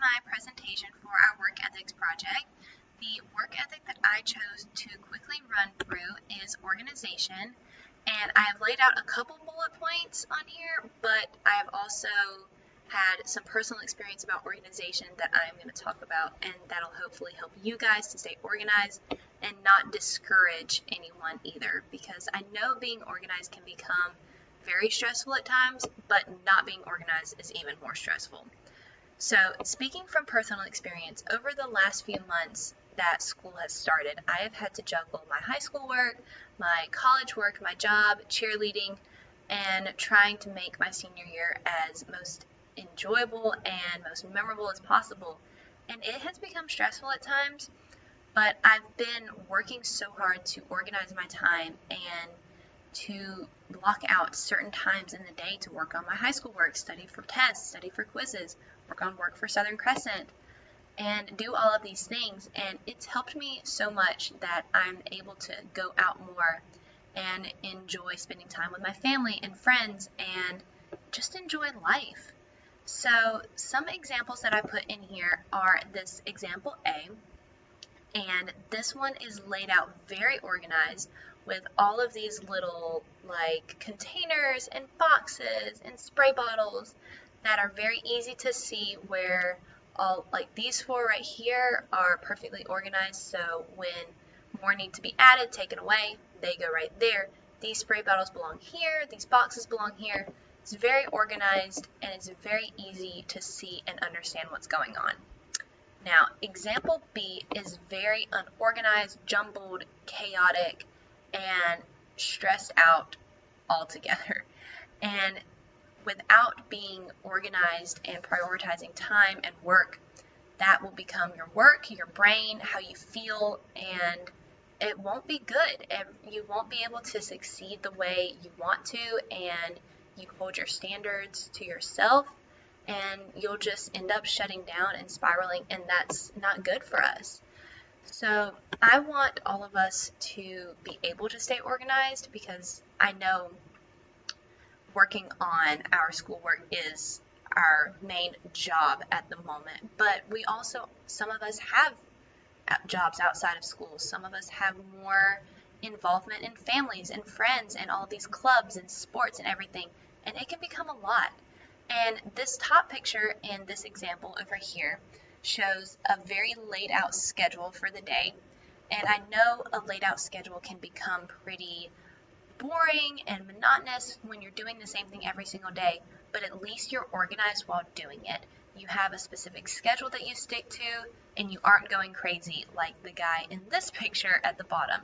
my presentation for our work ethics project. The work ethic that I chose to quickly run through is organization, and I have laid out a couple bullet points on here, but I have also had some personal experience about organization that I'm going to talk about, and that'll hopefully help you guys to stay organized and not discourage anyone either, because I know being organized can become very stressful at times, but not being organized is even more stressful. So, speaking from personal experience, over the last few months that school has started, I have had to juggle my high school work, my college work, my job, cheerleading, and trying to make my senior year as most enjoyable and most memorable as possible. And it has become stressful at times, but I've been working so hard to organize my time and to block out certain times in the day to work on my high school work, study for tests, study for quizzes, work on work for Southern Crescent, and do all of these things. And it's helped me so much that I'm able to go out more and enjoy spending time with my family and friends and just enjoy life. So some examples that I put in here are this example A, and this one is laid out very organized with all of these little like containers and boxes and spray bottles that are very easy to see, where all like these four right here are perfectly organized, so when more need to be added, taken away, they go right there. These spray bottles belong here, these boxes belong here. It's very organized and it's very easy to see and understand what's going on. Now, example B is very unorganized, jumbled, chaotic, and stressed out altogether. And without being organized and prioritizing time and work, that will become your work, your brain, how you feel, and it won't be good. You won't be able to succeed the way you want to, and you hold your standards to yourself, and you'll just end up shutting down and spiraling, and that's not good for us. So I want all of us to be able to stay organized, because I know working on our schoolwork is our main job at the moment, but we also, some of us have jobs outside of school. Some of us have more involvement in families and friends and all these clubs and sports and everything, and it can become a lot. And this top picture in this example over here shows a very laid out schedule for the day. And I know a laid out schedule can become pretty boring and monotonous when you're doing the same thing every single day, but at least you're organized while doing it. You have a specific schedule that you stick to, and you aren't going crazy like the guy in this picture at the bottom,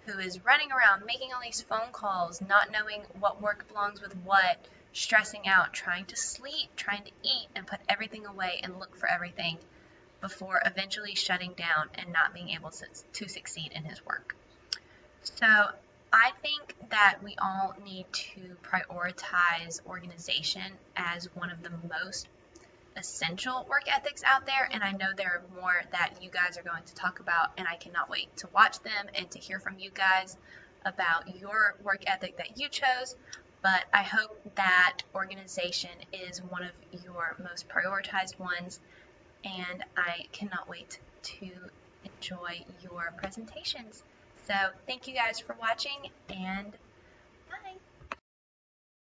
who is running around making all these phone calls, not knowing what work belongs with what, stressing out, trying to sleep, trying to eat, and put everything away and look for everything before eventually shutting down and not being able to succeed in his work. So I think that we all need to prioritize organization as one of the most essential work ethics out there, and I know there are more that you guys are going to talk about, and I cannot wait to watch them and to hear from you guys about your work ethic that you chose. But I hope that organization is one of your most prioritized ones, and I cannot wait to enjoy your presentations. So thank you guys for watching, and bye!